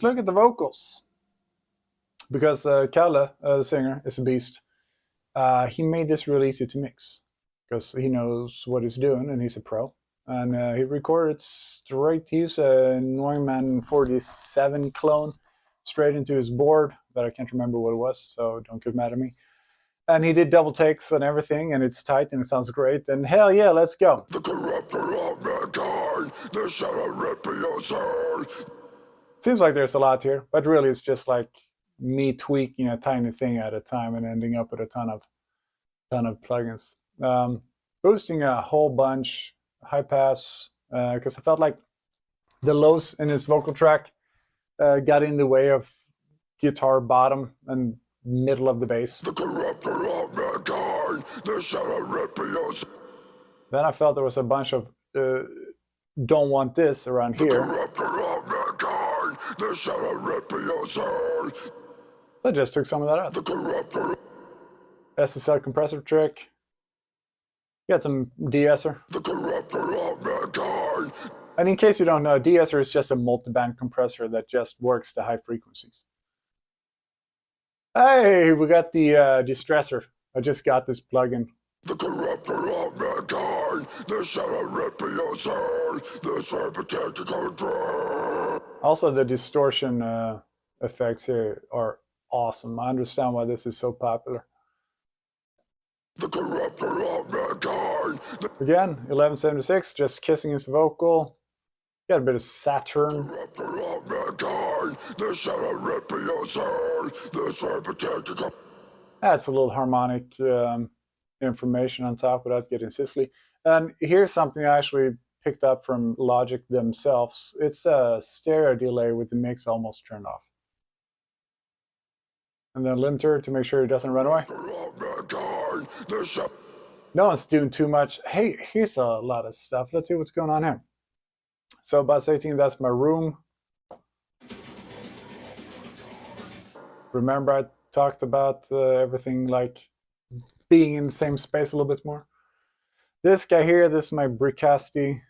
Look at the vocals. Because Kalle, the singer, is a beast. He made this really easy to mix because he knows what he's doing and he's a pro. And he recorded straight. He used a Neumann 47 clone straight into his board that I can't remember what it was, so don't get mad at me. And he did double takes and everything, and it's tight and it sounds great. And hell yeah, let's go. The corrupter of mankind, the shadow rip your soul. Seems like there's a lot here, but really it's just like me tweaking a tiny thing at a time and ending up with a ton of plugins. Boosting a whole bunch, high pass, because I felt like the lows in his vocal track got in the way of guitar bottom and middle of the bass. The corrupter of mankind, the shadow rip your soul. Then I felt there was a bunch of don't want this around here. The corrupter of mankind, the shadow rip your soul. So I just took some of that out. The corrupter. SSL compressor trick. Got some de-esser. The corrupter of mankind. And in case you don't know, de-esser is just a multiband compressor that just works the high frequencies. Hey, we got the distressor. I just got this plugin. The corrupter of mankind, the shadow rip your soul, the serpentine control. Also, the distortion effects here are awesome. I understand why this is so popular. The corrupter of mankind. Again, 1176, just kissing his vocal. Got a bit of Saturn. The corrupter of mankind, the shadow rip your soul, the serpentine. That's a little harmonic information on top without getting sizzly. And here's something I actually picked up from Logic themselves. It's a stereo delay with the mix almost turned off. And then limiter to make sure it doesn't run away. No one's doing too much. Hey, here's a lot of stuff. Let's see what's going on here. So bus 18, that's my room. Remember I talked about everything like being in the same space a little bit more. This guy here, this is my Bricasti.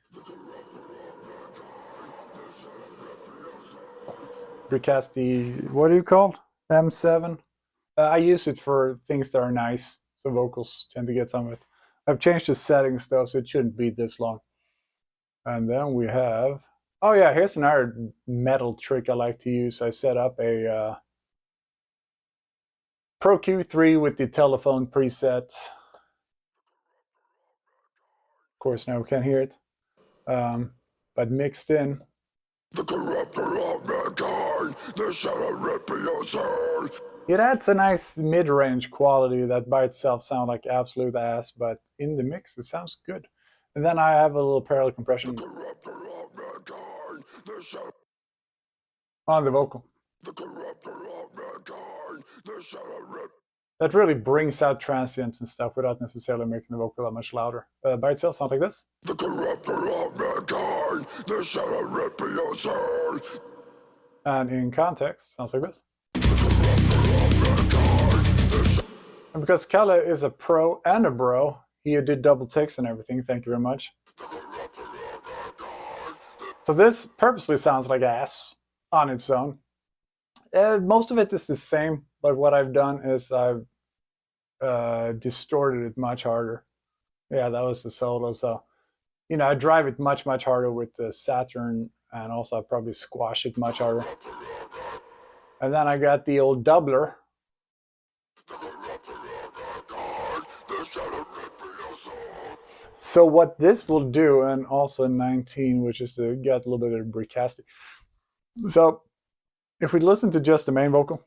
Bricasti, what do you call it? M7. I use it for things that are nice, so vocals tend to get some of it. I've changed the settings though, so it shouldn't be this long. And then we have, oh yeah, here's another metal trick I like to use. I set up a Pro Q3 with the telephone presets. Of course, now we can't hear it, but mixed in. The corrupter of mankind, the shadow rip your soul. It adds a nice mid-range quality that by itself sounds like absolute ass, but in the mix it sounds good. And then I have a little parallel compression on the vocal. That really brings out transients and stuff without necessarily making the vocal that much louder. By itself, sounds like this. The corrupter of mankind, the shadow rip your soul. And in context, sounds like this. And because Kalle is a pro and a bro, he did double takes and everything. Thank you very much. So this purposely sounds like ass on its own. Most of it is the same, but what I've done is I've distorted it much harder. Yeah, that was the solo. So, you know, I drive it much harder with the Saturn, and also I probably squash it much harder. And then I got the old doubler. So what this will do, and also 19, which is to get a little bit of Bricasti. So if we listen to just the main vocal.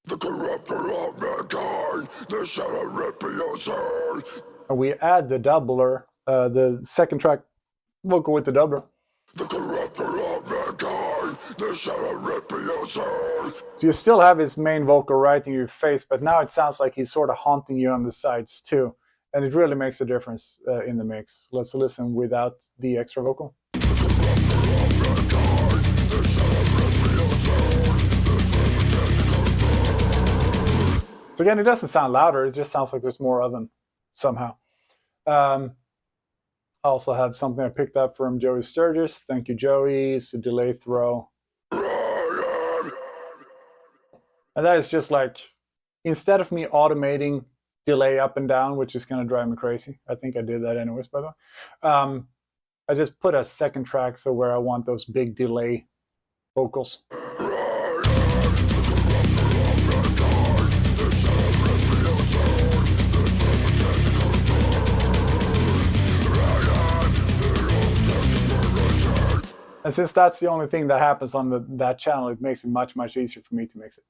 The corrupter of mankind, the shadow rip your soul. And we add the doubler, the second track vocal with the doubler. The corrupter of mankind, the shadow rip your soul. So you still have his main vocal right in your face, but now it sounds like he's sort of haunting you on the sides too. And it really makes a difference in the mix. Let's listen without the extra vocal. So again, it doesn't sound louder. It just sounds like there's more of them somehow. I also have something I picked up from Joey Sturgis. Thank you, Joey. It's a delay throw. I am And that is just like, instead of me automating delay up and down, which is going to drive me crazy. I think I did that anyways, by the way. I just put a second track, so where I want those big delay vocals. And since that's the only thing that happens on that channel, it makes it much, much easier for me to mix it.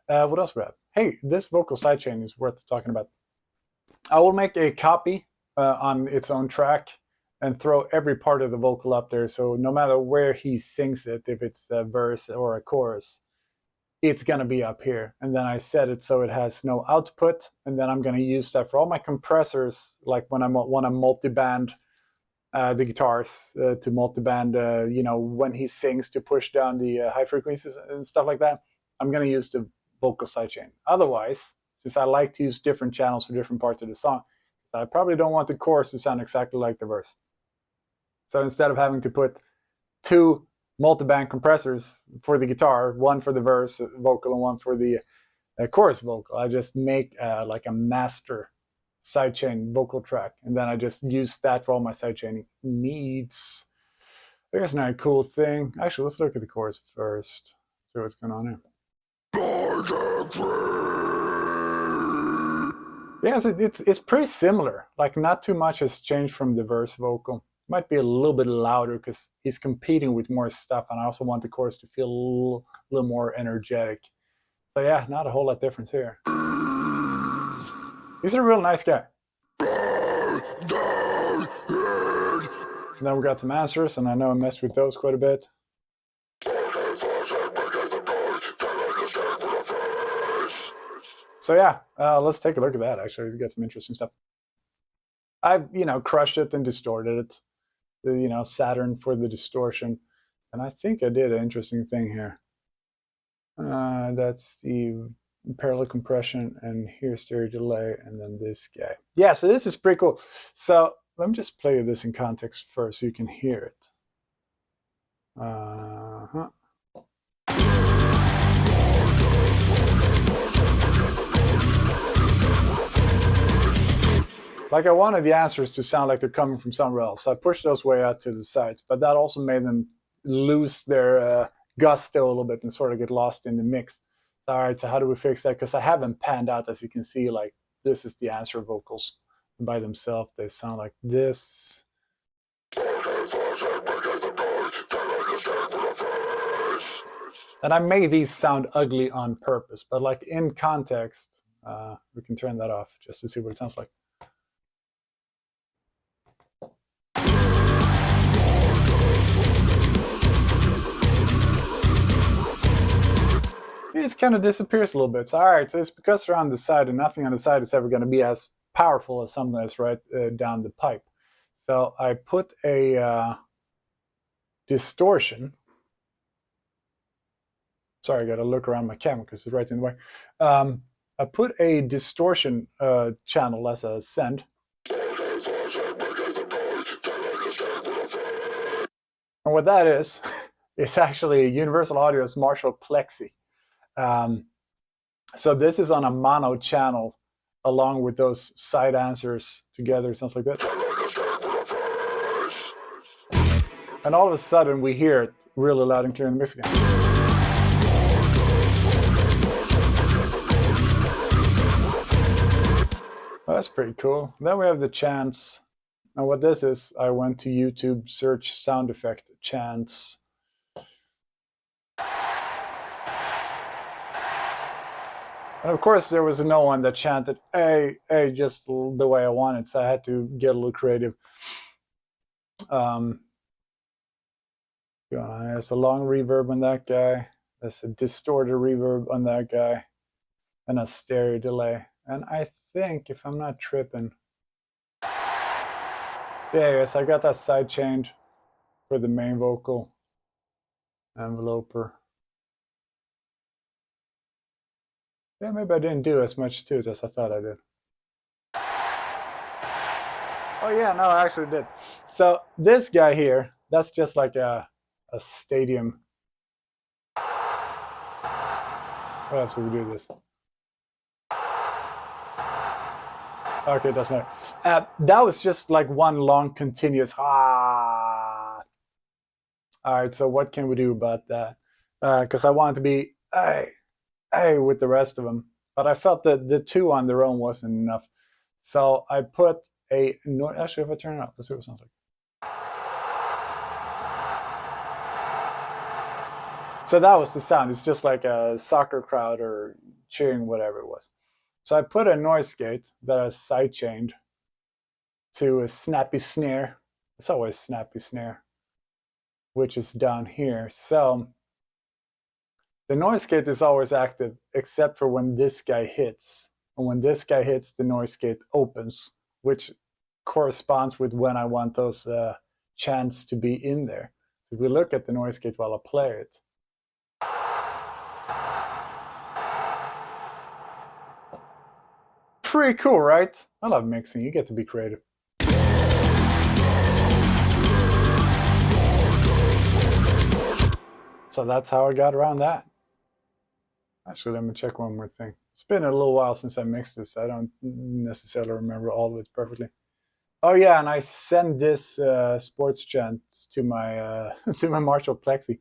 What else we have? Hey, this vocal sidechain is worth talking about. I will make a copy on its own track and throw every part of the vocal up there. So no matter where he sings it, if it's a verse or a chorus, it's going to be up here. And then I set it so it has no output. And then I'm going to use that for all my compressors, like when I want to multi-band the guitars to multi-band, when he sings, to push down the high frequencies and stuff like that. I'm going to use the vocal sidechain. Otherwise, since I like to use different channels for different parts of the song, I probably don't want the chorus to sound exactly like the verse. So instead of having to put 2 multi-band compressors for the guitar, one for the verse vocal and one for the chorus vocal, I just make like a master sidechain vocal track, and then I just use that for all my sidechaining needs. I think that's not a cool thing. Actually, let's look at the chorus first. See what's going on here. Yes, it's pretty similar. Like, not too much has changed from the verse vocal. Might be a little bit louder because he's competing with more stuff, and I also want the chorus to feel a little more energetic. So yeah, not a whole lot difference here. He's a real nice guy. And then we got some answers, and I know I messed with those quite a bit. So yeah, let's take a look at that. Actually, we got some interesting stuff. I've crushed it and distorted it. Saturn for the distortion, and I think I did an interesting thing here. That's the parallel compression, and here's stereo delay, and then this guy. Yeah, so this is pretty cool. So let me just play this in context first so you can hear it. Like, I wanted the answers to sound like they're coming from somewhere else, so I pushed those way out to the sides, but that also made them lose their gusto a little bit and sort of get lost in the mix. All right, so how do we fix that? Because I haven't panned out, as you can see, like, this is the answer vocals by themselves. They sound like this. And I made these sound ugly on purpose, but like in context, we can turn that off just to see what it sounds like. It just kind of disappears a little bit. So, all right, so it's because they're on the side, and nothing on the side is ever going to be as powerful as something that's right down the pipe. So I put a distortion. Sorry, I got to look around my camera because it's right in the way. I put a distortion channel as a send. And what that is actually Universal Audio's Marshall Plexi. So this is on a mono channel along with those side answers together. It sounds like that. And all of a sudden we hear it really loud and clear in the mix again. Oh, that's pretty cool. Then we have the chants. And what this is, I went to YouTube, search sound effect chants. And of course, there was no one that chanted "hey, hey" just the way I wanted, so I had to get a little creative. There's a long reverb on that guy. There's a distorted reverb on that guy, and a stereo delay. And I think, if I'm not tripping, yeah, yes, I got that side chained for the main vocal enveloper. Yeah, maybe I didn't do as much to it as I thought I did. Oh yeah, no, I actually did. So this guy here, that's just like a stadium. What happens if we do this? Okay, it doesn't matter. That was just like one long continuous ah. All right, so what can we do about that? Because I wanted to be hey with the rest of them, but I felt that the two on their own wasn't enough. So I put a actually, if I turn it up, let's see what it sounds like. So that was the sound. It's just like a soccer crowd or cheering, whatever it was. So I put a noise gate that I sidechained to a snappy snare. It's always snappy snare, which is down here. So the noise gate is always active except for when this guy hits. And when this guy hits, the noise gate opens, which corresponds with when I want those chants to be in there. So if we look at the noise gate while I play it, pretty cool, right? I love mixing. You get to be creative. So that's how I got around that. Actually, let me check one more thing. It's been a little while since I mixed this. I don't necessarily remember all of it perfectly. Oh yeah, and I send this sports chant to my to my Marshall Plexi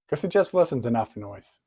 because it just wasn't enough noise.